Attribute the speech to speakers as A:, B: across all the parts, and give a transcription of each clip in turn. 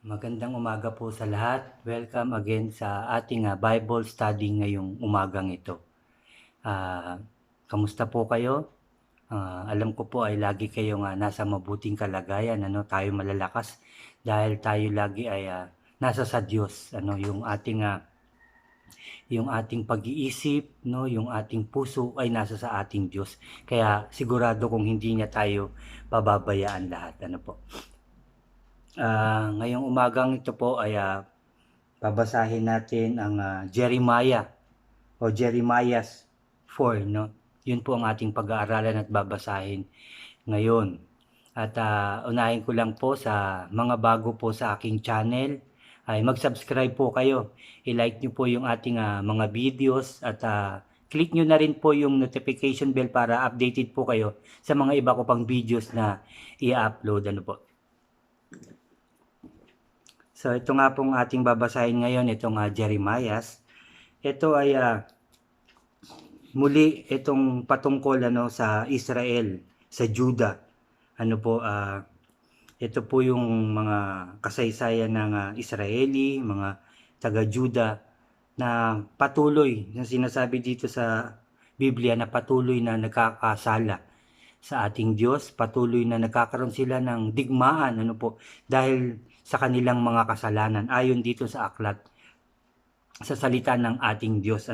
A: Magandang umaga po sa lahat. Welcome again sa ating Bible study ngayong umagang ito. Ah, Kamusta po kayo? Alam ko po ay lagi kayong nasa mabuting kalagayan, tayo malalakas dahil tayo lagi ay nasa sa Diyos, yung ating pag-iisip, yung ating puso ay nasa sa ating Diyos. Kaya sigurado kung hindi niya tayo pababayaan lahat, po. Ngayong umagang ito po ay babasahin natin ang Jeremiah o Jeremias 4, no? Yun po ang ating pag-aaralan at babasahin ngayon. At unahin ko lang po sa mga bago po sa aking channel ay mag-subscribe po kayo. I-like nyo po yung ating mga videos at click nyo na rin po yung notification bell para updated po kayo sa mga iba ko pang videos na i-upload. So ito nga pong ating babasahin ngayon, itong Jeremias. Ito ay muli itong patungkol sa Israel, sa Juda. Ito po yung mga kasaysayan ng Israeli, mga taga-Juda na patuloy, na sinasabi dito sa Biblia na patuloy na nagkakasala sa ating Diyos, patuloy na nagkakaroon sila ng digmaan, dahil sa kanilang mga kasalanan, ayon dito sa aklat, sa salita ng ating Diyos,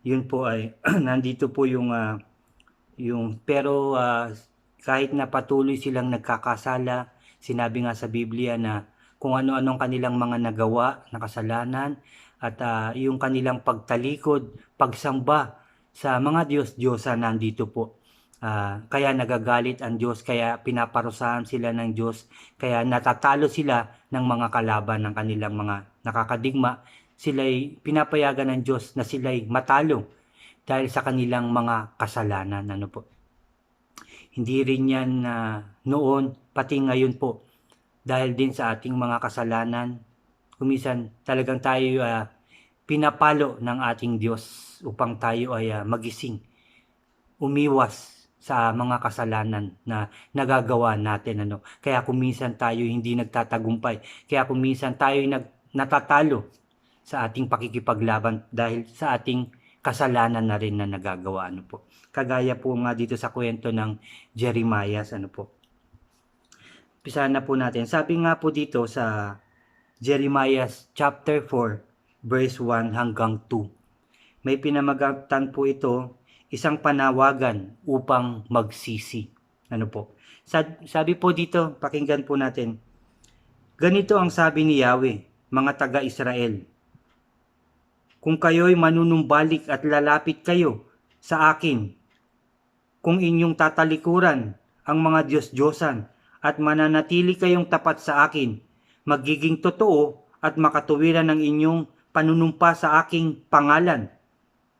A: Yun po ay, nandito po pero kahit na patuloy silang nagkakasala, sinabi nga sa Biblia na kung ano-anong kanilang mga nagawa na kasalanan at yung kanilang pagtalikod, pagsamba sa mga Diyos-Diyosa nandito po. Kaya nagagalit ang Diyos, kaya pinaparusahan sila ng Diyos, kaya natatalo sila ng mga kalaban ng kanilang mga nakakadigma. Sila'y pinapayagan ng Diyos na sila'y matalo dahil sa kanilang mga kasalanan. Hindi rin yan noon, pati ngayon po, dahil din sa ating mga kasalanan, kumisan talagang tayo pinapalo ng ating Diyos upang tayo ay magising, umiwas sa mga kasalanan na nagagawa natin. Kaya kuminsan tayo hindi nagtatagumpay, kaya kuminsan tayo natatalo sa ating pakikipaglaban dahil sa ating kasalanan na rin na nagagawa. Kagaya po nga dito sa kwento ng Jeremias. Pisahan na po natin. Sabi nga po dito sa Jeremias chapter 4 verse 1 hanggang 2. May pinamagatan po ito, isang panawagan upang magsisi. Sabi po dito, pakinggan po natin. Ganito ang sabi ni Yahweh, mga taga-Israel. Kung kayo'y manunumbalik at lalapit kayo sa akin, kung inyong tatalikuran ang mga Diyos-Diyosan at mananatili kayong tapat sa akin, magiging totoo at makatuwiran ang inyong panunumpa sa aking pangalan.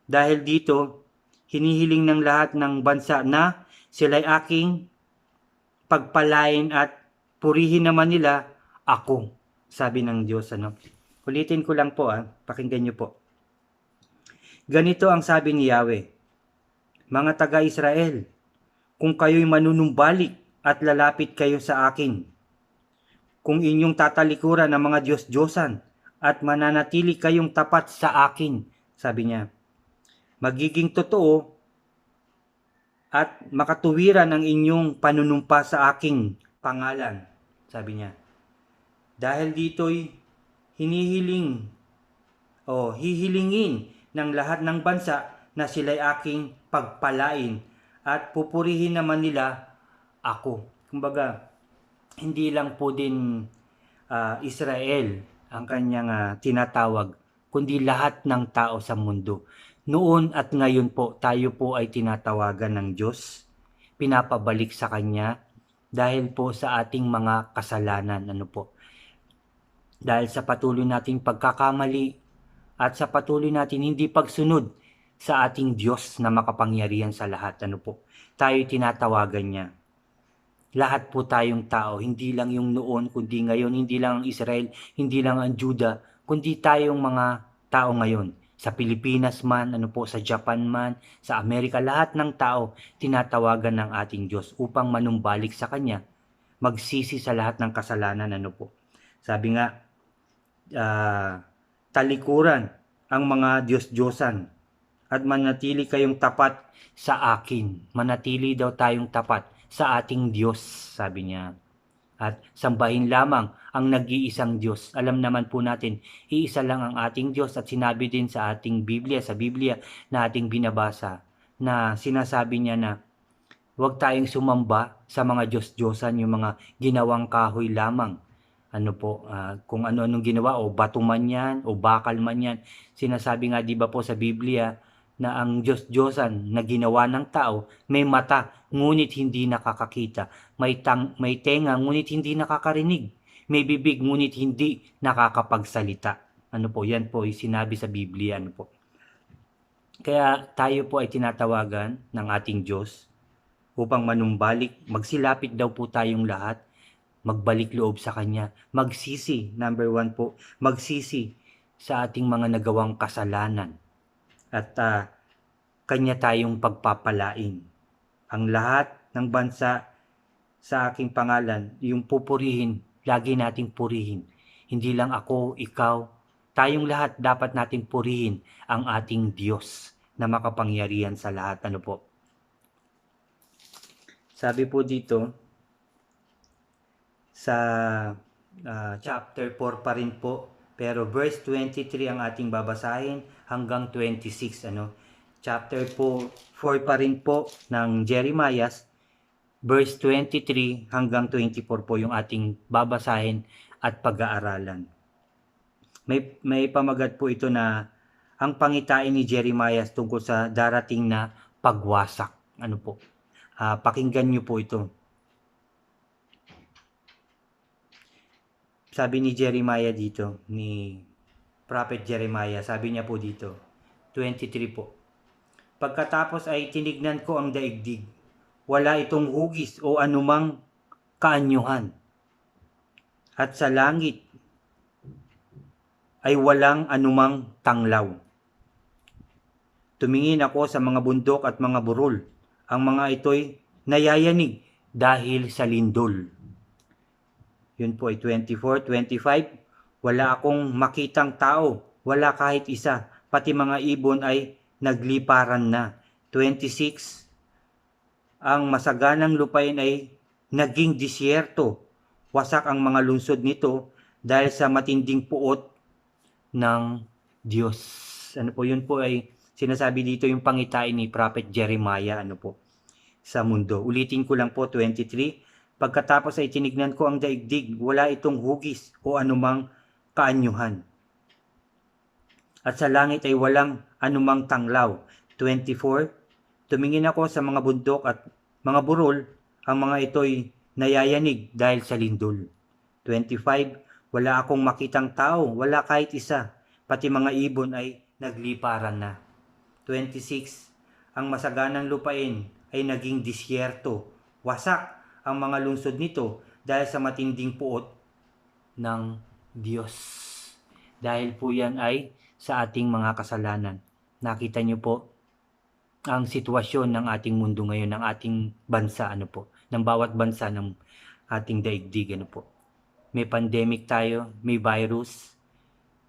A: Dahil dito, hinihiling ng lahat ng bansa na sila'y aking pagpalain at purihin naman nila ako, sabi ng Diyos. Ulitin ko lang po, pakinggan nyo po. Ganito ang sabi ni Yahweh, mga taga-Israel, kung kayo'y manunumbalik at lalapit kayo sa akin, kung inyong tatalikuran ang mga Diyos-Diyosan at mananatili kayong tapat sa akin, sabi niya, magiging totoo at makatuwiran ang inyong panunumpa sa aking pangalan, sabi niya. Dahil dito'y hihilingin ng lahat ng bansa na sila'y aking pagpalain at pupurihin naman nila ako. Kumbaga, hindi lang po din Israel ang kanyang tinatawag, kundi lahat ng tao sa mundo. Noon at ngayon po, tayo po ay tinatawagan ng Diyos, pinapabalik sa Kanya dahil po sa ating mga kasalanan. Dahil sa patuloy nating pagkakamali at sa patuloy natin hindi pagsunod sa ating Diyos na makapangyarihan sa lahat. Tayo tinatawagan niya. Lahat po tayong tao, hindi lang yung noon, kundi ngayon, hindi lang ang Israel, hindi lang ang Juda, kundi tayong mga tao ngayon. Sa Pilipinas man, sa Japan man, sa Amerika, lahat ng tao tinatawagan ng ating Diyos upang manumbalik sa Kanya, magsisi sa lahat ng kasalanan. Sabi nga, talikuran ang mga Diyos-Diyosan at manatili kayong tapat sa akin. Manatili daw tayong tapat sa ating Diyos, sabi niya. At sambahin lamang ang nag-iisang Diyos. Alam naman po natin, iisa lang ang ating Diyos at sinabi din sa ating Biblia, sa Biblia na ating binabasa, na sinasabi niya na huwag tayong sumamba sa mga Diyos-Diyosan, yung mga ginawang kahoy lamang. Kung ano-anong ginawa, o bato man yan, o bakal man yan. Sinasabi nga di ba po sa Biblia na ang Diyos-Diyosan na ginawa ng tao, may mata, ngunit hindi nakakakita. May tenga, ngunit hindi nakakarinig. May bibig, ngunit hindi nakakapagsalita. Yan po ay sinabi sa Biblia. Kaya tayo po ay tinatawagan ng ating Diyos upang manumbalik, magsilapit daw po tayong lahat, magbalik loob sa Kanya, magsisi, number 1 po, magsisi sa ating mga nagawang kasalanan at Kanya tayong pagpapalain. Ang lahat ng bansa sa aking pangalan, yung pupurihin, lagi nating purihin. Hindi lang ako, ikaw, tayong lahat dapat nating purihin ang ating Diyos na makapangyarihan sa lahat. Sabi po dito, sa chapter 4 pa rin po, pero verse 23 ang ating babasahin hanggang 26. Chapter 4 pa rin po ng Jeremiah, verse 23 hanggang 24 po yung ating babasahin at pag-aaralan. May pamagat po ito na ang pangitain ni Jeremiah tungkol sa darating na pagwasak. Pakinggan niyo po ito. Sabi ni Jeremiah dito, ni Prophet Jeremiah, sabi niya po dito, 23 po. Pagkatapos ay tinignan ko ang daigdig. Wala itong hugis o anumang kaanyuhan. At sa langit ay walang anumang tanglaw. Tumingin ako sa mga bundok at mga burol. Ang mga ito'y nayayanig dahil sa lindol. Yun po ay 24, 25. Wala akong makitang tao, wala kahit isa. Pati mga ibon ay nagliparan na. 26. Ang masaganang lupain ay naging disyerto. Wasak ang mga lungsod nito dahil sa matinding puot ng Diyos. Yun po ay sinasabi dito yung pangitain ni Prophet Jeremiah sa mundo. Ulitin ko lang po, 23. Pagkatapos ay tinignan ko ang daigdig, wala itong hugis o anumang kaanyuhan. At sa langit ay walang anumang tanglaw. 24. Tumingin ako sa mga bundok at mga burol, ang mga ito'y nayayanig dahil sa lindol. 25. Wala akong makitang tao, wala kahit isa, pati mga ibon ay nagliparan na. 26. Ang masaganang lupain ay naging disyerto. Wasak ang mga lungsod nito dahil sa matinding puot ng Diyos. Dahil po yan ay sa ating mga kasalanan. Nakita niyo po ang sitwasyon ng ating mundo ngayon, ng ating bansa, ng bawat bansa ng ating daigdig, May pandemic tayo, may virus,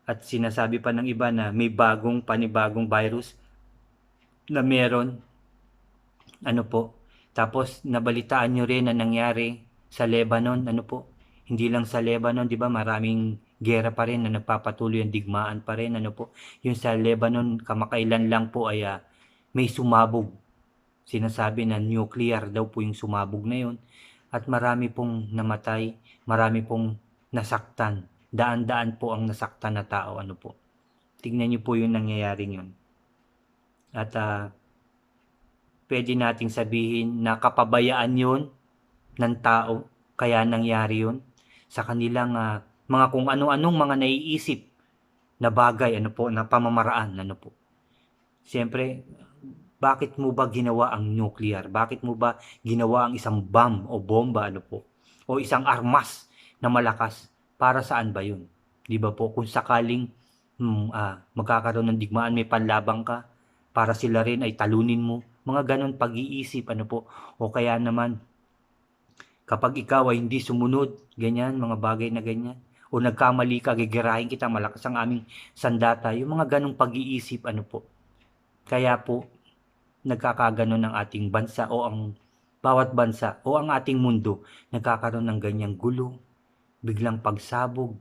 A: at sinasabi pa ng iba na may panibagong virus na meron. Tapos nabalitaan nyo rin na nangyari sa Lebanon, Hindi lang sa Lebanon, di ba, maraming gera pa rin na nagpapatuloy ang digmaan pa rin, Yung sa Lebanon, kamakailan lang po ay may sumabog. Sinasabi na nuclear daw po yung sumabog na yun. At marami pong namatay, marami pong nasaktan. Daan-daan po ang nasaktan na tao, Tingnan niyo po yung nangyayaring yun. At pwede nating sabihin na kapabayaan yun ng tao, kaya nangyari yun sa kanilang mga kung ano-anong mga naiisip na bagay, na pamamaraan, Siyempre, bakit mo ba ginawa ang nuclear? Bakit mo ba ginawa ang isang bomb o bomba, o isang armas na malakas? Para saan ba yun? Di ba po, kung sakaling magkakaroon ng digmaan, may panlabang ka, para sila rin ay talunin mo, mga ganon pag-iisip, o kaya naman, kapag ikaw ay hindi sumunod, ganyan, mga bagay na ganyan, o nagkamali ka, gigirahin kita, malakas ang aming sandata. Yung mga ganong pag-iisip, ano po. Kaya po, nagkakaganon ang ating bansa o ang bawat bansa o ang ating mundo, nagkakaroon ng ganyang gulo, biglang pagsabog,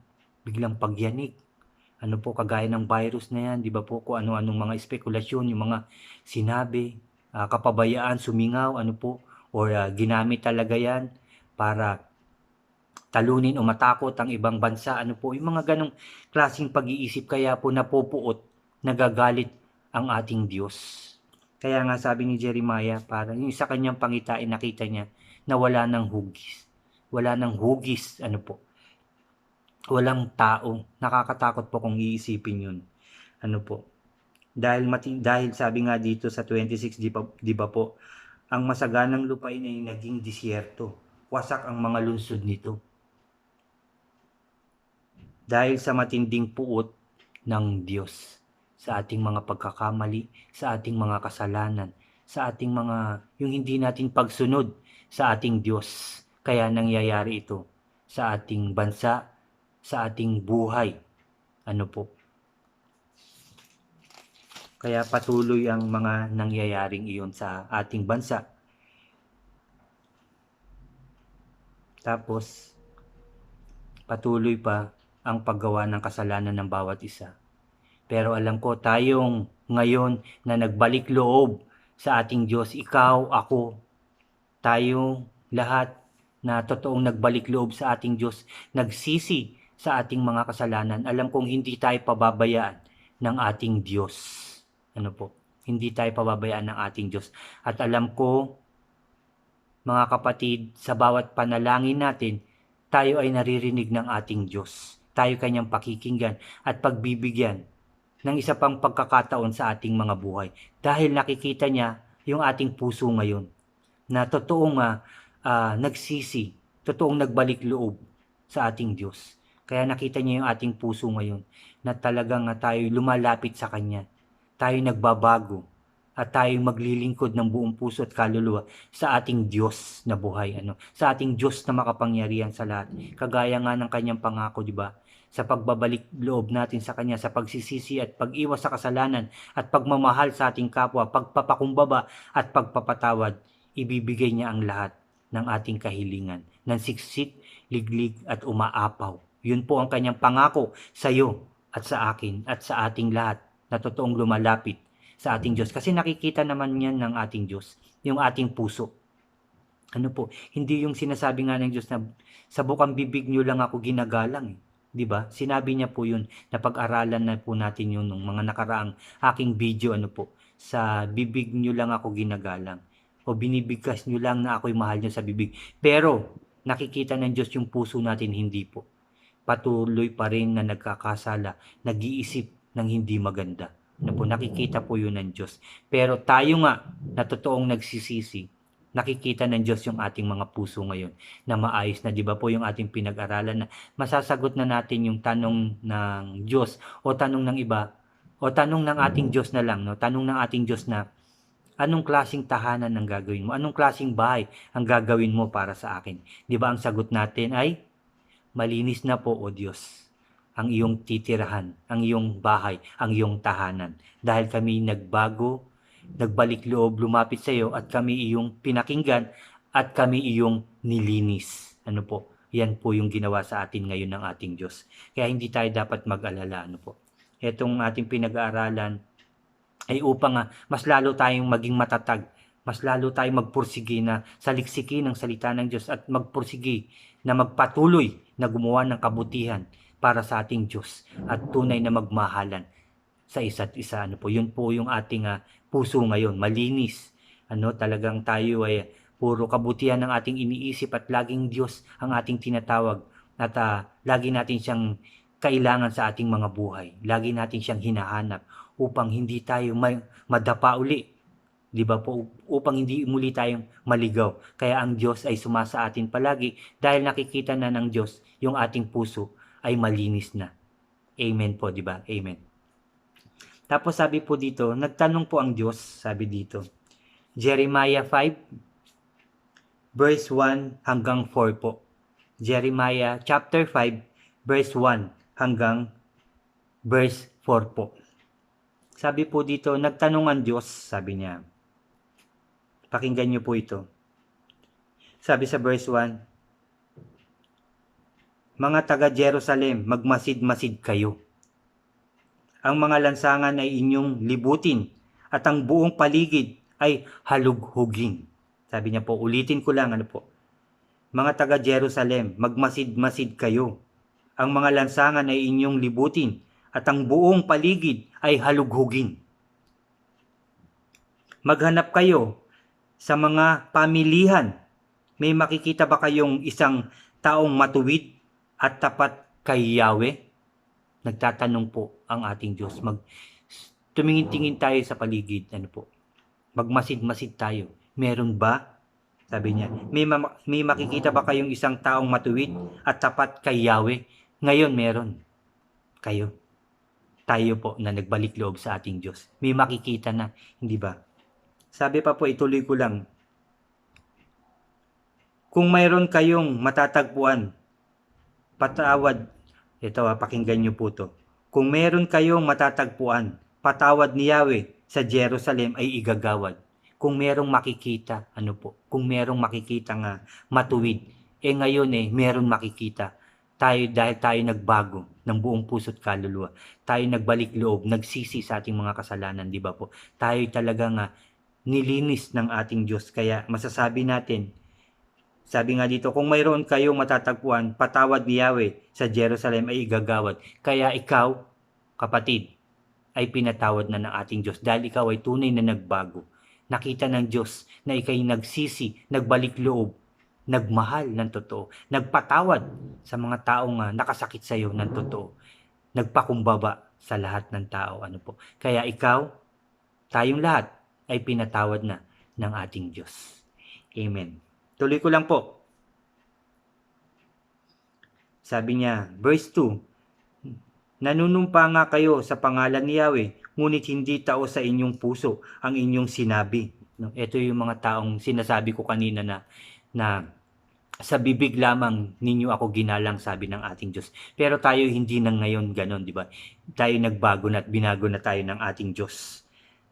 A: biglang pagyanig. Ano po, kagaya ng virus na yan, di ba po, kung ano-anong mga spekulasyon, yung mga sinabi, kapabayaan, sumingaw, ano po, or ginamit talaga yan para talunin o matakot ang ibang bansa, ano po, yung mga ganong klaseng pag-iisip, kaya po napupuot, nagagalit ang ating Diyos. Kaya nga sabi ni Jeremiah, para yung sa kanyang pangitain, nakita niya na wala ng hugis. Wala ng hugis, ano po, walang tao. Nakakatakot po kung iisipin yun. Ano po, dahil sabi nga dito sa 26, di ba po, ang masaganang lupain ay naging disyerto. Wasak ang mga lungsod nito. Dahil sa matinding puot ng Diyos sa ating mga pagkakamali, sa ating mga kasalanan, sa ating mga, yung hindi natin pagsunod sa ating Diyos. Kaya nangyayari ito sa ating bansa, sa ating buhay. Ano po? Kaya patuloy ang mga nangyayaring iyon sa ating bansa. Tapos, patuloy pa ang paggawa ng kasalanan ng bawat isa. Pero alam ko, tayong ngayon na nagbalik loob sa ating Diyos, ikaw, ako, tayo lahat na totoong nagbalik loob sa ating Diyos, nagsisi sa ating mga kasalanan, alam kong hindi tayo pababayaan ng ating Diyos. Ano po? Hindi tayo pababayaan ng ating Diyos. At alam ko, mga kapatid, sa bawat panalangin natin, tayo ay naririnig ng ating Diyos. Tayo kanyang pakikinggan at pagbibigyan ng isa pang pagkakataon sa ating mga buhay. Dahil nakikita niya yung ating puso ngayon na totoong nagsisi, totoong nagbalik loob sa ating Diyos. Kaya nakita niya yung ating puso ngayon na talagang tayo lumalapit sa Kanya. Tayo nagbabago at tayo maglilingkod ng buong puso at kaluluwa sa ating Diyos na buhay, sa ating Diyos na makapangyarihan sa lahat. Kagaya nga ng Kanyang pangako, di ba? Sa pagbabalik loob natin sa Kanya, sa pagsisisi at pag-iwas sa kasalanan at pagmamahal sa ating kapwa, pagpapakumbaba at pagpapatawad, ibibigay niya ang lahat ng ating kahilingan, ng siksik, liglig at umaapaw. Yun po ang Kanyang pangako sa iyo at sa akin at sa ating lahat na totoong lumalapit sa ating Diyos. Kasi nakikita naman yan ng ating Diyos, yung ating puso. Ano po, hindi yung sinasabi nga ng Diyos na sa bukang bibig nyo lang ako ginagalang. 'Di ba? Sinabi niya po yun, na pag-aralan na po natin yun nung mga nakaraang aking video, sa bibig nyo lang ako ginagalang. O binibigkas nyo lang na ako'y mahal nyo sa bibig. Pero, nakikita ng Diyos yung puso natin, hindi po. Patuloy pa rin na nagkakasala, nag-iisip ng hindi maganda. Nakikita po yun ng Diyos. Pero tayo nga, na totoong nagsisisi, nakikita ng Diyos yung ating mga puso ngayon na maayos na, di ba po yung ating pinag-aralan na masasagot na natin yung tanong ng Diyos o tanong ng iba o tanong ng ating Diyos na lang, no? Tanong ng ating Diyos na anong klaseng tahanan ang gagawin mo? Anong klaseng bahay ang gagawin mo para sa akin? Di ba ang sagot natin ay malinis na po, O Diyos, ang iyong titirahan, ang iyong bahay, ang iyong tahanan. Dahil kami nagbago, nagbalik loob, lumapit sa iyo at kami iyong pinakinggan at kami iyong nilinis. Ano po? Yan po yung ginawa sa atin ngayon ng ating Diyos. Kaya hindi tayo dapat mag-alala. Ano po? Itong ating pinag-aaralan ay upang mas lalo tayong maging matatag, mas lalo tayong magpursige na saliksiki ng salita ng Diyos at magpursige na magpatuloy na gumawa ng kabutihan para sa ating Diyos at tunay na magmahalan sa isa't isa. Yun po yung ating puso ngayon, malinis. Talagang tayo ay puro kabutihan ng ating iniisip at laging Diyos ang ating tinatawag at lagi natin siyang kailangan sa ating mga buhay. Lagi natin siyang hinahanap upang hindi tayo madapa uli. Di ba po? Upang hindi muli tayong maligaw. Kaya ang Diyos ay sumasa atin palagi dahil nakikita na ng Diyos yung ating puso ay malinis na. Amen po, di ba? Amen. Tapos sabi po dito, nagtanong po ang Diyos, sabi dito, Jeremiah 5, verse 1 hanggang 4 po. Jeremiah chapter 5, verse 1 hanggang verse 4 po. Sabi po dito, nagtanong ang Diyos, sabi niya. Pakinggan niyo po ito. Sabi sa verse 1, mga taga Jerusalem, magmasid-masid kayo. Ang mga lansangan ay inyong libutin at ang buong paligid ay halughugin. Sabi niya po, ulitin ko lang, ano po. Mga taga Jerusalem, magmasid-masid kayo. Ang mga lansangan ay inyong libutin at ang buong paligid ay halughugin. Maghanap kayo sa mga pamilihan. May makikita ba kayong isang taong matuwid at tapat kay Yahweh? Nagtatanong po ang ating Diyos. Tumingin-tingin tayo sa paligid. Ano po? Magmasid-masid tayo. Meron ba? Sabi niya, may makikita ba kayong isang taong matuwid at tapat kay Yahweh? Ngayon meron. Kayo. Tayo po na nagbalik loob sa ating Diyos. May makikita na, hindi ba? Sabi pa po, ituloy ko lang. Kung mayroon kayong matatagpuan, patawad, ito pakinggan niyo po to. Kung mayroon kayong matatagpuan, patawad ni Yahweh sa Jerusalem ay igagawad. Kung mayroong makikita, ano po, kung mayroong makikita nga matuwid, ngayon mayroong makikita. Tayo, dahil tayo nagbago ng buong puso't kaluluwa, tayo nagbalik loob, nagsisi sa ating mga kasalanan, di ba po? Tayo talaga nga nilinis ng ating Diyos. Kaya masasabi natin, sabi nga dito, kung mayroon kayong matatagpuan, patawad ni Yahweh sa Jerusalem ay igagawad. Kaya ikaw, kapatid, ay pinatawad na ng ating Diyos dahil ikaw ay tunay na nagbago. Nakita ng Diyos na ikay nagsisi, nagbalik loob, nagmahal ng totoo, nagpatawad sa mga taong nakasakit sa iyo ng totoo, nagpakumbaba sa lahat ng tao. Ano po? Kaya ikaw, tayong lahat ay pinatawad na ng ating Diyos. Amen. Tuloy ko lang po. Sabi niya, verse 2, nanunumpa nga kayo sa pangalan ni Yahweh, ngunit hindi tao sa inyong puso ang inyong sinabi. No, ito yung mga taong sinasabi ko kanina na sa bibig lamang ninyo ako ginalang, sabi ng ating Diyos. Pero tayo hindi na ngayon ganon, di ba? Tayo nagbago na at binago na tayo ng ating Diyos.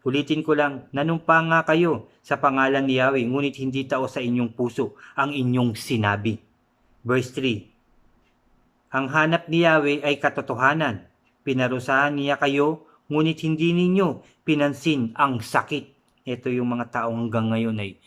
A: Ulitin ko lang, nanumpa nga kayo sa pangalan ni Yahweh, ngunit hindi tao sa inyong puso ang inyong sinabi. Verse 3, ang hanap ni Yahweh ay katotohanan. Pinarusahan niya kayo, ngunit hindi ninyo pinansin ang sakit. Ito yung mga taong hanggang ngayon ay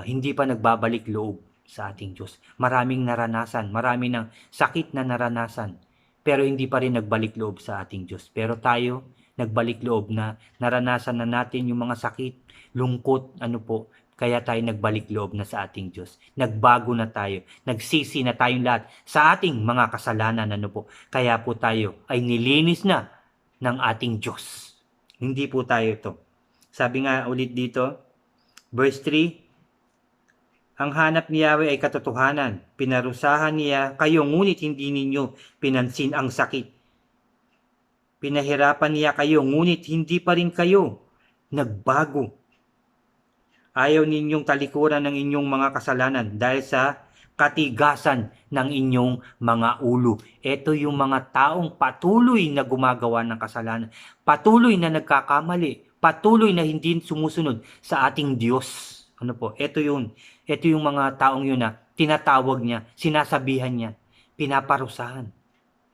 A: hindi pa nagbabalik loob sa ating Diyos. Maraming naranasan, marami ng sakit na naranasan, pero hindi pa rin nagbalik loob sa ating Diyos. Pero tayo, nagbalik loob na, naranasan na natin yung mga sakit, lungkot, ano po, kaya tayo nagbalik loob na sa ating Diyos. Nagbago na tayo, nagsisi na tayong lahat sa ating mga kasalanan, ano po. Kaya po tayo ay nilinis na ng ating Diyos. Hindi po tayo ito. Sabi nga ulit dito, verse 3, ang hanap ni Yahweh ay katotohanan. Pinarusahan niya kayo, ngunit hindi ninyo pinansin ang sakit. Pinahirapan niya kayo, ngunit hindi pa rin kayo nagbago. Ayaw ninyong talikuran ng inyong mga kasalanan dahil sa katigasan ng inyong mga ulo. Ito yung mga taong patuloy na gumagawa ng kasalanan, patuloy na nagkakamali, patuloy na hindi sumusunod sa ating Diyos. Ano po? Ito yun. Ito yung mga taong yun na tinatawag niya, sinasabihan niya, pinaparusahan.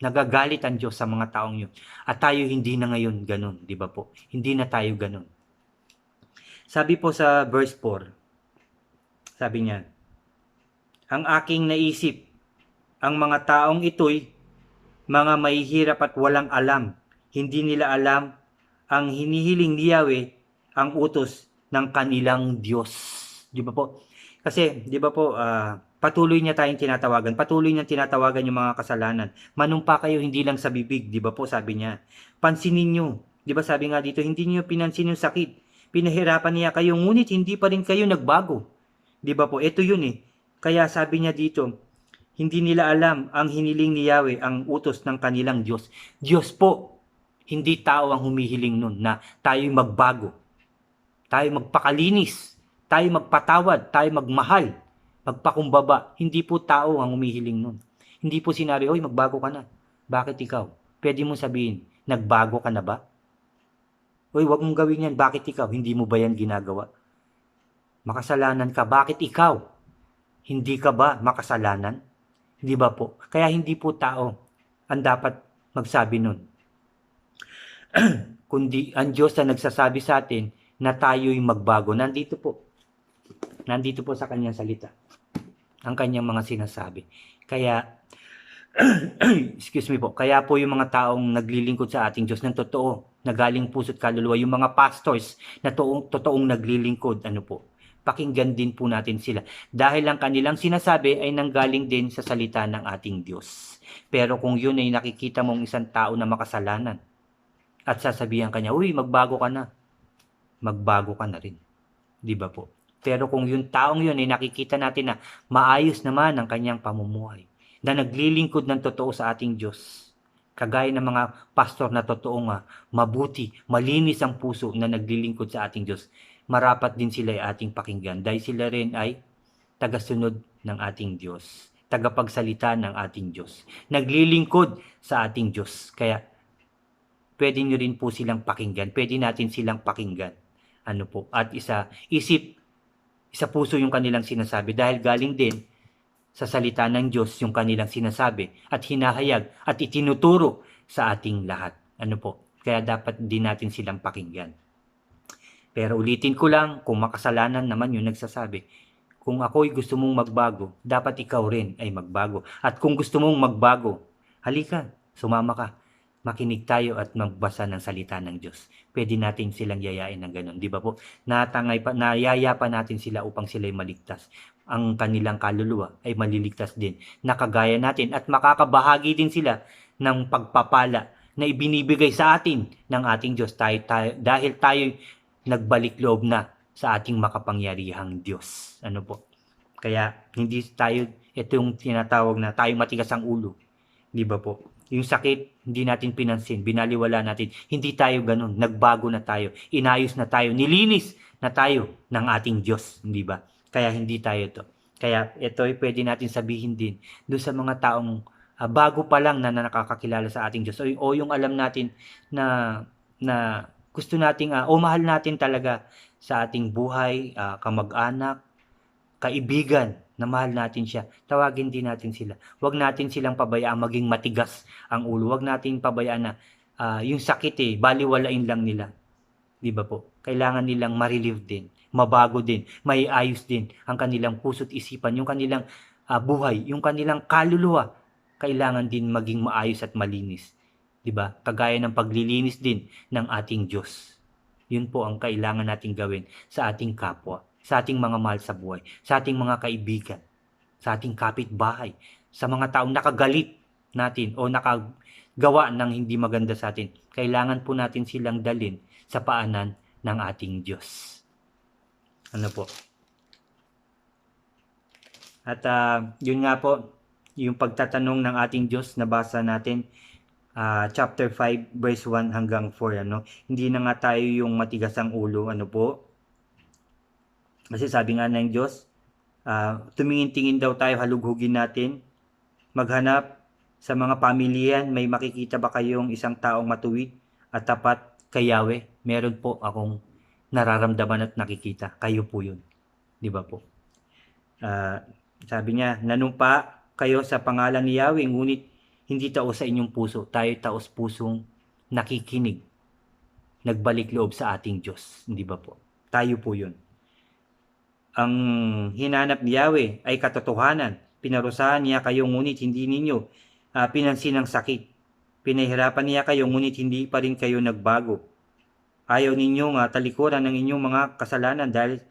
A: Nagagalit ang Diyos sa mga taong yun. At tayo hindi na ngayon ganun, di ba po? Hindi na tayo ganun. Sabi po sa verse 4, sabi niya, ang aking naisip, ang mga taong ito'y mga mahihirap at walang alam. Hindi nila alam ang hinihiling ni Yahweh, ang utos ng kanilang Diyos. Di ba po? Kasi, di ba po, patuloy niya tayong tinatawagan. Patuloy niya tinatawagan yung mga kasalanan. Manumpa kayo hindi lang sa bibig, di ba po, sabi niya. Pansinin niyo. Di ba sabi nga dito, hindi niyo pinansin yung sakit. Pinahirapan niya kayo, ngunit hindi pa rin kayo nagbago. Di ba po? Ito yun eh. Kaya sabi niya dito, hindi nila alam ang hiniling ni Yahweh, ang utos ng kanilang Diyos. Diyos po, hindi tao ang humihiling nun na tayo'y magbago. Tayo magpakalinis, tayo magpatawad, tayo magmahal, magpakumbaba. Hindi po tao ang humihiling nun. Hindi po sinabi, oy, magbago ka na. Bakit ikaw? Pwede mo sabihin, nagbago ka na ba? Uy, wag mong gawin yan. Bakit ikaw? Hindi mo ba yan ginagawa? Makasalanan ka. Bakit ikaw? Hindi ka ba makasalanan? Hindi ba po? Kaya hindi po tao ang dapat magsabi nun. Kundi ang Diyos na nagsasabi sa atin na tayo'y magbago. Nandito po. Nandito po sa kanyang salita. Ang kanyang mga sinasabi. Kaya, excuse me po, kaya po yung mga taong naglilingkod sa ating Diyos ng totoo, na galing puso't kaluluwa, yung mga pastors na totoong naglilingkod, ano po, pakinggan din po natin sila. Dahil ang kanilang sinasabi ay nanggaling din sa salita ng ating Diyos. Pero kung yun ay nakikita mong isang tao na makasalanan, at sasabihan kanya, uy, magbago ka na. Magbago ka na rin. Di ba po? Pero kung yung taong yun ay nakikita natin na maayos naman ang kanyang pamumuhay, na naglilingkod ng totoo sa ating Diyos, kagaya ng mga pastor na totoo nga, mabuti, malinis ang puso na naglilingkod sa ating Diyos, marapat din sila ay ating pakinggan dahil sila rin ay tagasunod ng ating Diyos, tagapagsalita ng ating Diyos, naglilingkod sa ating Diyos. Kaya pwede nyo rin po silang pakinggan. Pwede natin silang pakinggan. Ano po? At isa puso yung kanilang sinasabi dahil galing din sa salita ng Diyos yung kanilang sinasabi at hinahayag at itinuturo sa ating lahat. Ano po? Kaya dapat din natin silang pakinggan. Pero ulitin ko lang, kung makasalanan naman yung nagsasabi, kung ako'y gusto mong magbago, dapat ikaw rin ay magbago. At kung gusto mong magbago, halika, sumama ka. Makinig tayo at magbasa ng salita ng Diyos. Pwede natin silang yayain ng ganun. Di ba po? Nayaya pa natin sila upang sila'y maligtas. Ang kanilang kaluluwa ay maliligtas din. Nakagaya natin at makakabahagi din sila ng pagpapala na ibinibigay sa atin ng ating Diyos dahil tayo nagbalik loob na sa ating makapangyarihang Diyos. Ano po? Kaya hindi tayo, ito yung tinatawag na tayo matigas ang ulo. Di ba po? Yung sakit, hindi natin pinansin, binaliwala natin. Hindi tayo ganun. Nagbago na tayo. Inayos na tayo. Nilinis na tayo ng ating Diyos. Di ba? Kaya hindi tayo to. Kaya ito ay pwede natin sabihin din doon sa mga taong bago pa lang na nakakakilala sa ating Diyos. O yung alam natin na gusto nating, o mahal natin talaga sa ating buhay, kamag-anak, kaibigan, na mahal natin siya, tawagin din natin sila. Huwag natin silang pabayaan maging matigas ang ulo. Huwag natin pabayaan na yung sakit baliwalain lang nila. Di ba po? Kailangan nilang ma-relieve din, mabago din, maiayos din ang kanilang puso't isipan, yung kanilang buhay, yung kanilang kaluluwa. Kailangan din maging maayos at malinis. Di ba? Kagaya ng paglilinis din ng ating Diyos. Yun po ang kailangan nating gawin sa ating kapwa, sa ating mga mahal sa buhay, sa ating mga kaibigan, sa ating kapitbahay, sa mga taong nakagalit natin o nakagawa ng hindi maganda sa atin. Kailangan po natin silang dalin sa paanan ng ating Diyos. Ano po? At yun nga po, yung pagtatanong ng ating Diyos, nabasa natin, chapter 5, verse 1 hanggang 4. Ano? Hindi na nga tayo yung matigas ang ulo. Ano po? Kasi sabi nga ng Diyos, tumingin-tingin daw tayo, halughugin natin, maghanap sa mga pamilyan, may makikita ba kayong isang taong matuwid at tapat kay Yahweh? Meron po akong nararamdaman at nakikita. Kayo po yun. Di ba po? Sabi niya, nanumpa kayo sa pangalan ni Yahweh, ngunit hindi taos sa inyong puso. Tayo taos pusong nakikinig, nagbalik loob sa ating Diyos. Di ba po? Tayo po yun. Ang hinanap ni Yahweh ay katotohanan. Pinarusahan niya kayo ngunit hindi ninyo pinansin ang sakit. Pinahirapan niya kayo ngunit hindi pa rin kayo nagbago. Ayaw ninyong talikuran ng inyong mga kasalanan dahil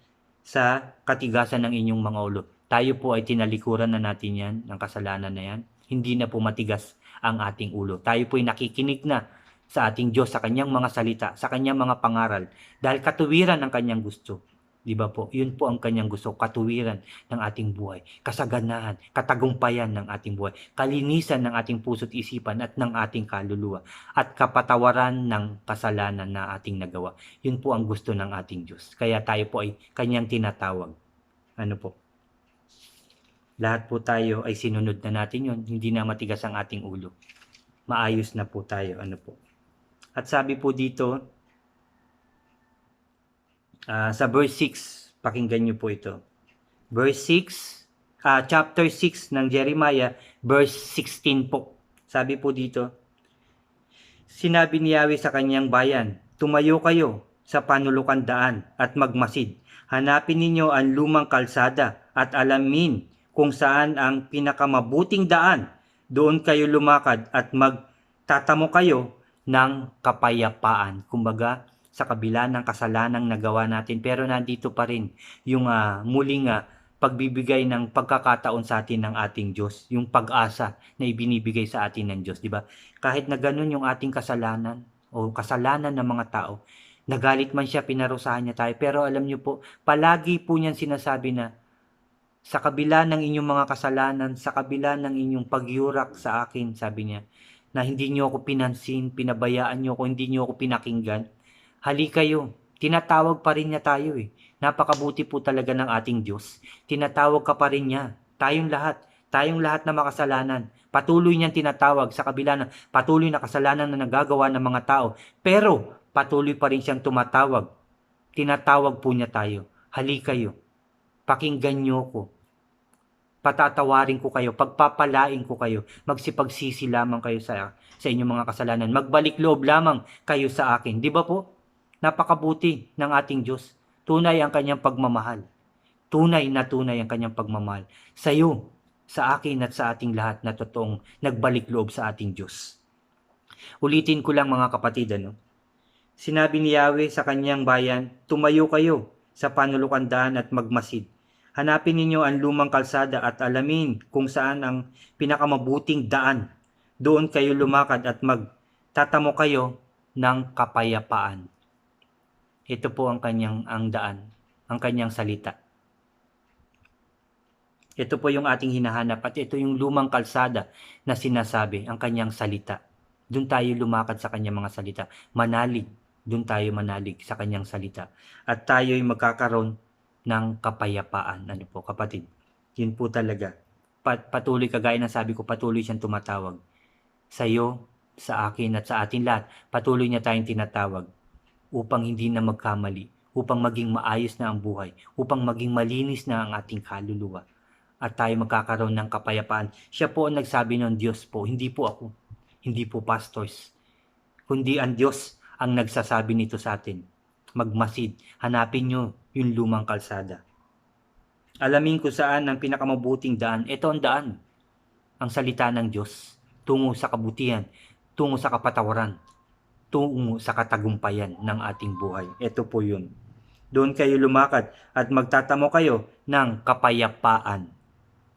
A: sa katigasan ng inyong mga ulo. Tayo po ay tinalikuran na natin yan, ng kasalanan na yan. Hindi na po matigas ang ating ulo. Tayo po ay nakikinig na sa ating Diyos, sa kanyang mga salita, sa kanyang mga pangaral. Dahil katuwiran ang kanyang gusto. Di ba po? Yun po ang kanyang gusto, katuwiran ng ating buhay, kasaganahan, katagumpayan ng ating buhay, kalinisan ng ating puso't isipan at ng ating kaluluwa, at kapatawaran ng kasalanan na ating nagawa. Yun po ang gusto ng ating Diyos. Kaya tayo po ay kanyang tinatawag. Ano po? Lahat po tayo ay sinunod na natin yun, hindi na matigas ang ating ulo. maayos na po tayo. Ano po. At sabi po dito, sa verse 6, pakinggan niyo po ito. Verse 6, chapter 6 ng Jeremiah, verse 16 po. Sabi po dito, sinabi ni Yahweh sa kanyang bayan, tumayo kayo sa panulukan daan at magmasid. Hanapin ninyo ang lumang kalsada at alamin kung saan ang pinakamabuting daan. Doon kayo lumakad at magtatamo kayo ng kapayapaan. Kumbaga, sa kabila ng kasalanang nagawa natin, pero nandito pa rin yung muling pagbibigay ng pagkakataon sa atin ng ating Diyos, yung pag-asa na ibinibigay sa atin ng Diyos, di ba? Kahit na ganun yung ating kasalanan o kasalanan ng mga tao, nagalit man siya, pinarusahan niya tayo, pero alam niyo po, palagi po niyan sinasabi na sa kabila ng inyong mga kasalanan, sa kabila ng inyong pagyurak sa akin, sabi niya, na hindi niyo ako pinansin, pinabayaan niyo ako, hindi niyo ako pinakinggan, hali kayo. Tinatawag pa rin niya tayo eh. Napakabuti po talaga ng ating Diyos. Tinatawag ka pa rin niya. Tayong lahat na makasalanan. Patuloy niyang tinatawag sa kabila ng patuloy na kasalanan na nagagawa ng mga tao. Pero patuloy pa rin siyang tumatawag. Tinatawag po niya tayo. Hali kayo. Pakinggan niyo ko. Patatawarin ko kayo, pagpapalain ko kayo, magsipagsisi lamang kayo sa inyong mga kasalanan. Magbalik loob lamang kayo sa akin. Di ba po? Napakabuti ng ating Diyos. Tunay ang kanyang pagmamahal. Tunay ang kanyang pagmamahal. Sa iyo, sa akin at sa ating lahat na totoong nagbalik loob sa ating Diyos. Ulitin ko lang mga kapatid, Sinabi ni Yahweh sa kanyang bayan, tumayo kayo sa panulukan daan at magmasid. Hanapin ninyo ang lumang kalsada at alamin kung saan ang pinakamabuting daan. Doon kayo lumakad at magtatamo kayo ng kapayapaan. Ito po ang daan, ang kanyang salita. Ito po yung ating hinahanap at ito yung lumang kalsada na sinasabi, ang kanyang salita. Doon tayo lumakad sa kanyang mga salita. Manalig, doon tayo manalig sa kanyang salita. At tayo'y magkakaroon ng kapayapaan. Ano po, kapatid? Yun po talaga. Patuloy, kagaya ng sabi ko, patuloy siyang tumatawag. Sa iyo, sa akin at sa atin lahat, patuloy niya tayong tinatawag upang hindi na magkamali, upang maging maayos na ang buhay, upang maging malinis na ang ating kaluluwa. At tayo magkakaroon ng kapayapaan. Siya po ang nagsabi ng Diyos po, hindi po ako, hindi po pastors, kundi ang Diyos ang nagsasabi nito sa atin. Magmasid, hanapin nyo yung lumang kalsada. Alamin kung saan ang pinakamabuting daan. Ito ang daan, ang salita ng Diyos, tungo sa kabutihan, tungo sa kapatawaran, tungo sa katagumpayan ng ating buhay. Ito po yun. Doon kayo lumakad at magtatamo kayo ng kapayapaan.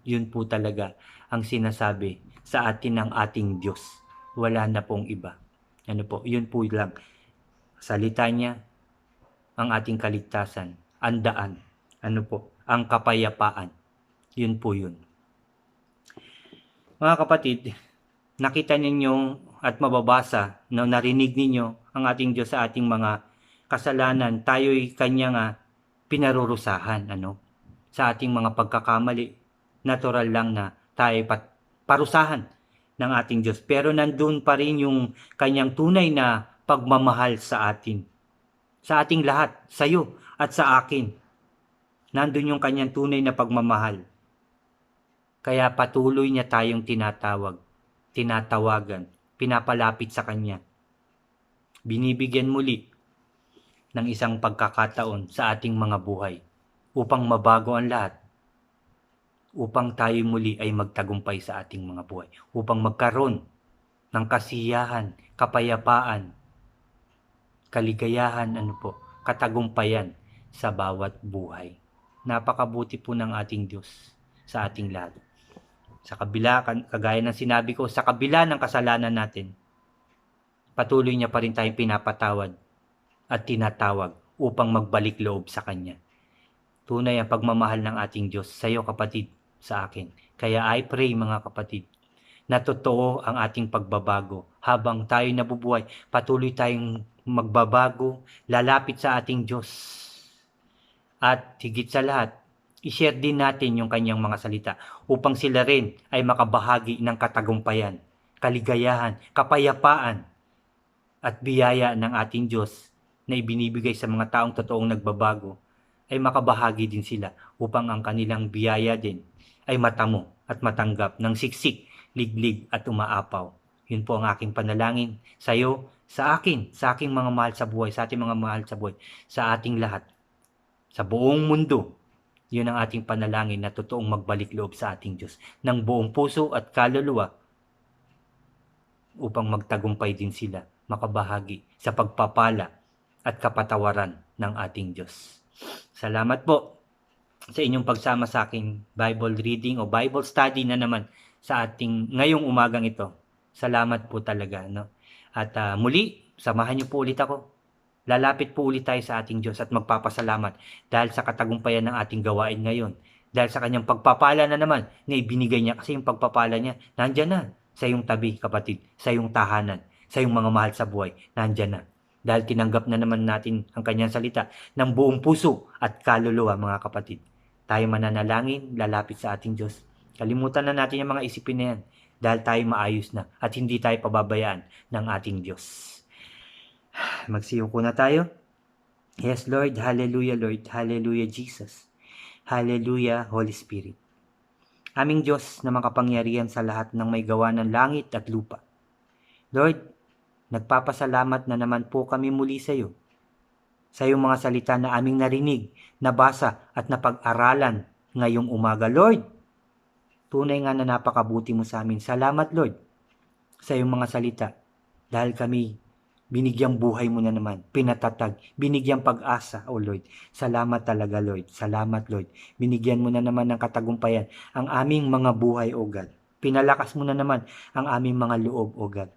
A: Yun po talaga ang sinasabi sa atin ng ating Diyos. Wala na pong iba. Ano po? Yun po lang. Salita niya, ang ating kaligtasan, ang daan. Ano po? Ang kapayapaan. Yun po yun. Mga kapatid, nakita ninyo at mababasa, narinig ninyo ang ating Diyos sa ating mga kasalanan. Tayo'y kanyang pinarurusahan, sa ating mga pagkakamali. Natural lang na tayo parusahan ng ating Diyos. Pero nandun pa rin yung kanyang tunay na pagmamahal sa atin. Sa ating lahat, sa iyo at sa akin. Nandun yung kanyang tunay na pagmamahal. Kaya patuloy niya tayong tinatawagan, pinapalapit sa kanya. Binibigyan muli ng isang pagkakataon sa ating mga buhay upang mabago ang lahat, upang tayo muli ay magtagumpay sa ating mga buhay, upang magkaroon ng kasiyahan, kapayapaan, kaligayahan, katagumpayan sa bawat buhay. Napakabuti po ng ating Diyos sa ating lahat. Sa kabila, kagaya ng sinabi ko, sa kabila ng kasalanan natin, patuloy niya pa rin tayong pinapatawad at tinatawag upang magbalik loob sa Kanya. Tunay ang pagmamahal ng ating Diyos sa iyo, kapatid, sa akin. Kaya I pray, mga kapatid, na totoo ang ating pagbabago. Habang tayo nabubuhay, patuloy tayong magbabago, lalapit sa ating Diyos. At higit sa lahat, i-share din natin yung kanyang mga salita upang sila rin ay makabahagi ng katagumpayan kaligayahan, kapayapaan, at biyaya ng ating Diyos na ibinibigay sa mga taong totoong nagbabago, ay makabahagi din sila upang ang kanilang biyaya din ay matamo at matanggap ng siksik, liglig at umaapaw. Yun po ang aking panalangin sa iyo, sa akin, sa aking mga mahal sa buhay, sa ating mga mahal sa buhay, sa ating lahat, sa buong mundo. Yun ang ating panalangin na totoong magbalik loob sa ating Diyos ng buong puso at kaluluwa upang magtagumpay din sila, makabahagi sa pagpapala at kapatawaran ng ating Diyos. Salamat po sa inyong pagsama sa aking Bible reading o Bible study na naman sa ating ngayong umagang ito. Salamat po talaga. No? At muli, samahan niyo po ulit ako. Lalapit po ulit tayo sa ating Diyos at magpapasalamat dahil sa katagumpayan ng ating gawain ngayon. Dahil sa kanyang pagpapala na naman na ibinigay niya, kasi yung pagpapala niya, nandyan na sa iyong tabi, kapatid, sa iyong tahanan, sa iyong mga mahal sa buhay, nandyan na. Dahil tinanggap na naman natin ang kanyang salita ng buong puso at kaluluwa, mga kapatid. Tayo mananalangin, lalapit sa ating Diyos. Kalimutan na natin yung mga isipin na yan dahil tayo maayos na at hindi tayo pababayaan ng ating Diyos. Magsiyoko na tayo. Yes, Lord. Hallelujah, Lord. Hallelujah, Jesus. Hallelujah, Holy Spirit. Aming Diyos na makapangyarihan sa lahat ng may gawa ng langit at lupa. Lord, nagpapasalamat na naman po kami muli sa iyo. Sa iyong mga salita na aming narinig, nabasa at napag-aralan ngayong umaga. Lord, tunay nga na napakabuti mo sa amin. Salamat, Lord, sa iyong mga salita. Dahil kami binigyang buhay mo na naman, pinatatag, binigyang pag-asa, O Lord. Salamat talaga, Lord. Salamat, Lord. Binigyan mo na naman ng katagumpayan ang aming mga buhay, O God. Pinalakas mo na naman ang aming mga loob, O God.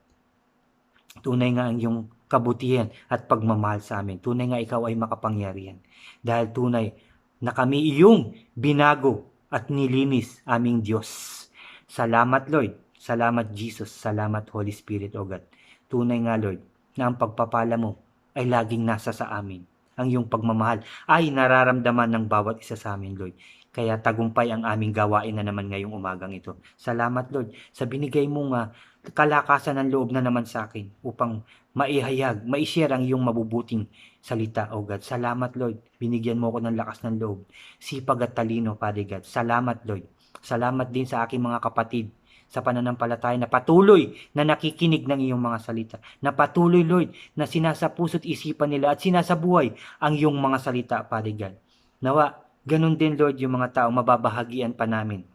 A: Tunay nga ang iyong kabutihan at pagmamahal sa amin. Tunay nga ikaw ay makapangyarihan. Dahil tunay na kami iyong binago at nilinis, aming Diyos. Salamat, Lord. Salamat, Jesus. Salamat, Holy Spirit, O God. Tunay nga, Lord, na ang pagpapala mo ay laging nasa sa amin. Ang iyong pagmamahal ay nararamdaman ng bawat isa sa amin, Lord. Kaya tagumpay ang aming gawain na naman ngayong umagang ito. Salamat, Lord, sa binigay mong kalakasan ng loob na naman sa akin upang maihayag, maishare ang iyong mabubuting salita, O God. Salamat, Lord. Binigyan mo ako ng lakas ng loob, sipag at talino, Father God. Salamat, Lord. Salamat din sa aking mga kapatid sa pananampalataya na patuloy na nakikinig ng iyong mga salita. Na patuloy, Lord, na sinasapuso't isipan nila at sinasabuhay ang iyong mga salita, Father God. Nawa, ganun din, Lord, yung mga tao mababahagian pa namin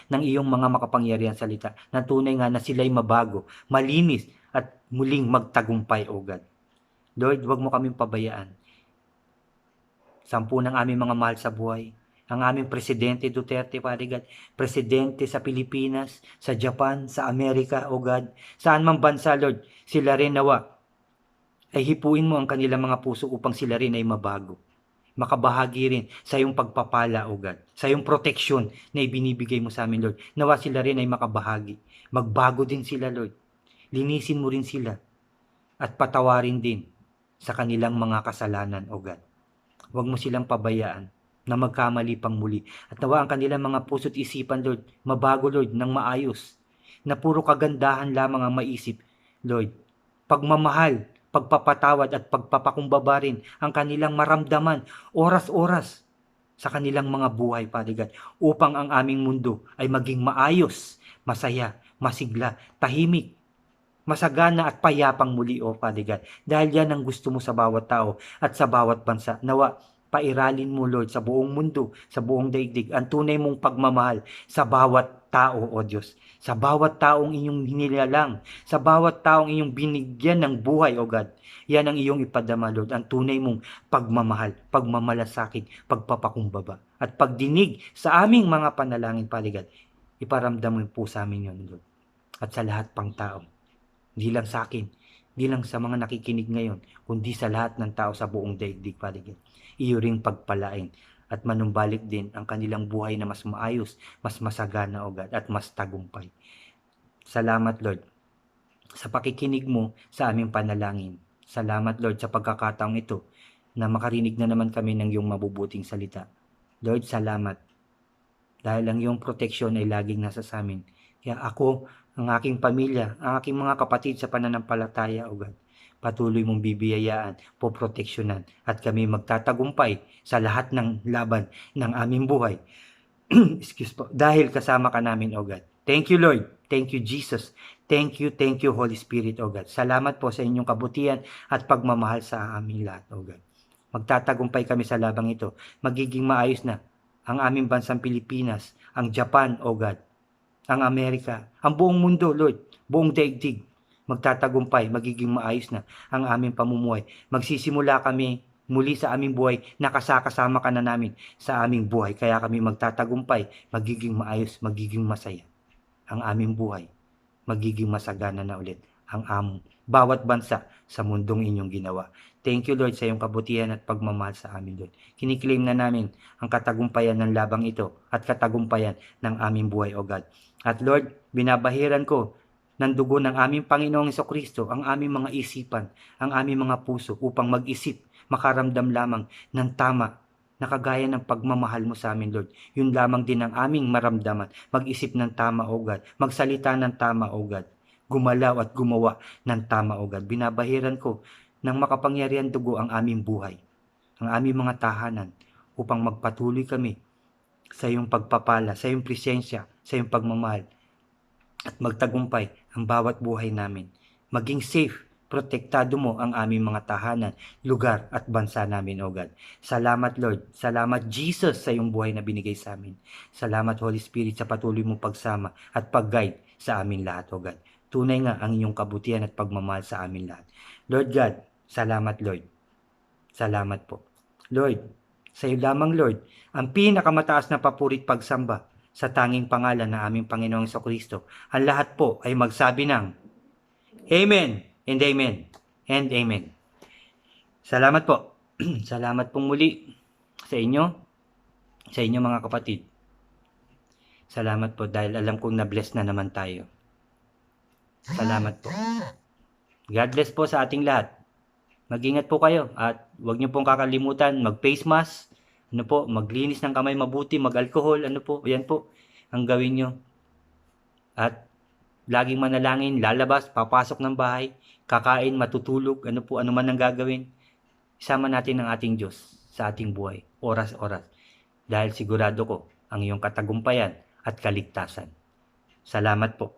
A: ng iyong mga makapangyarihan salita na tunay nga na sila'y mabago, malinis at muling magtagumpay, O God. Lord, huwag mo kaming pabayaan. 10 ng aming mga mahal sa buhay, ang aming Presidente Duterte, Father God, Presidente sa Pilipinas, sa Japan, sa Amerika, O God, saan mang bansa, Lord, sila rin nawa, ay hipuin mo ang kanilang mga puso upang sila rin ay mabago. Makabahagi rin sa iyong pagpapala, O God, sa iyong proteksyon na ibinibigay mo sa amin, Lord. Nawa sila rin ay makabahagi. Magbago din sila, Lord. Linisin mo rin sila at patawarin din sa kanilang mga kasalanan, O God. Huwag mo silang pabayaan na magkamali pang muli. At nawa ang kanilang mga puso't isipan, Lord, mabago, Lord, ng maayos. Na puro kagandahan lamang ang maisip, Lord. Pagmamahal, pagpapatawad at pagpapakumbaba rin ang kanilang maramdaman, oras-oras sa kanilang mga buhay, Father God, upang ang aming mundo ay maging maayos, masaya, masigla, tahimik, masagana at payapang muli, O Father God. Dahil yan ang gusto mo sa bawat tao at sa bawat bansa. Nawa, pairalin mo, Lord, sa buong mundo, sa buong daigdig, ang tunay mong pagmamahal sa bawat tao, O Diyos. Sa bawat taong inyong hinilalang, sa bawat taong inyong binigyan ng buhay, O God. Yan ang iyong ipadama, Lord, ang tunay mong pagmamahal, pagmamalasakit, pagpapakumbaba, at pagdinig sa aming mga panalangin, Father God. Iparamdam mo po sa amin yun, Lord. At sa lahat pang tao. Hindi lang sa akin, hindi lang sa mga nakikinig ngayon, kundi sa lahat ng tao sa buong daigdig, Father God. Iyo ring pagpalain at manumbalik din ang kanilang buhay na mas maayos, mas masagana, O God, at mas tagumpay. Salamat, Lord, sa pakikinig mo sa aming panalangin. Salamat, Lord, sa pagkakataong ito na makarinig na naman kami ng iyong mabubuting salita. Lord, salamat. Dahil ang iyong proteksyon ay laging nasa sa amin. Kaya ako, ang aking pamilya, ang aking mga kapatid sa pananampalataya, O God. Patuloy mong bibiyayaan, poproteksyonan, at kami magtatagumpay sa lahat ng laban ng aming buhay. Excuse po. Dahil kasama ka namin, O God. Thank you, Lord. Thank you, Jesus. Thank you, Holy Spirit, O God. Salamat po sa inyong kabutihan at pagmamahal sa aming lahat, O God. Magtatagumpay kami sa labang ito. Magiging maayos na ang aming bansang Pilipinas, ang Japan, O God, ang Amerika, ang buong mundo, Lord, buong daigdig. Magtatagumpay, magiging maayos na ang aming pamumuhay. Magsisimula kami muli sa aming buhay, nakasakasama ka na namin sa aming buhay. Kaya kami magtatagumpay, magiging maayos, magiging masaya ang aming buhay. Magiging masagana na ulit ang among bawat bansa sa mundong inyong ginawa. Thank you, Lord, sa iyong kabutihan at pagmamahal sa amin, Lord. Kiniklaim na namin ang katagumpayan ng labang ito at katagumpayan ng aming buhay, O God. At Lord, binabahiran ko ng dugo ng aming Panginoong Jesucristo ang aming mga isipan, ang aming mga puso upang mag-isip, makaramdam lamang ng tama na kagaya ng pagmamahal mo sa amin, Lord. Yun lamang din ang aming maramdaman. Mag-isip ng tama, O God. Magsalita ng tama, O God. Gumalaw at gumawa ng tama, O God. Binabahiran ko ng makapangyarihan dugo ang aming buhay, ang aming mga tahanan, upang magpatuloy kami sa iyong pagpapala, sa iyong presensya, sa iyong pagmamahal, at magtagumpay ang bawat buhay namin. Maging safe, protektado mo ang aming mga tahanan, lugar at bansa namin, O God. Salamat, Lord. Salamat, Jesus, sa iyong buhay na binigay sa amin. Salamat, Holy Spirit, sa patuloy mong pagsama at pag-guide sa amin lahat, O God. Tunay nga ang iyong kabutihan at pagmamahal sa amin lahat. Lord God, salamat, Lord. Salamat po. Lord, sa iyo lamang, Lord, ang pinakamataas na papurit pagsamba sa tanging pangalan ng aming Panginoong Jesucristo. Ang lahat po ay magsabi ng Amen and Amen and Amen. Salamat po. Salamat pong muli sa inyo mga kapatid. Salamat po dahil alam kong na-bless na naman tayo. Salamat po. God bless po sa ating lahat. Mag-ingat po kayo at huwag niyo pong kakalimutan mag-face mask, maglinis ng kamay mabuti, mag-alcohol, yan po ang gawin niyo. At laging manalangin, lalabas, papasok ng bahay, kakain, matutulog, ano man ang gagawin. Isama natin ang ating Diyos sa ating buhay, oras-oras. Dahil sigurado ko ang iyong katagumpayan at kaligtasan. Salamat po.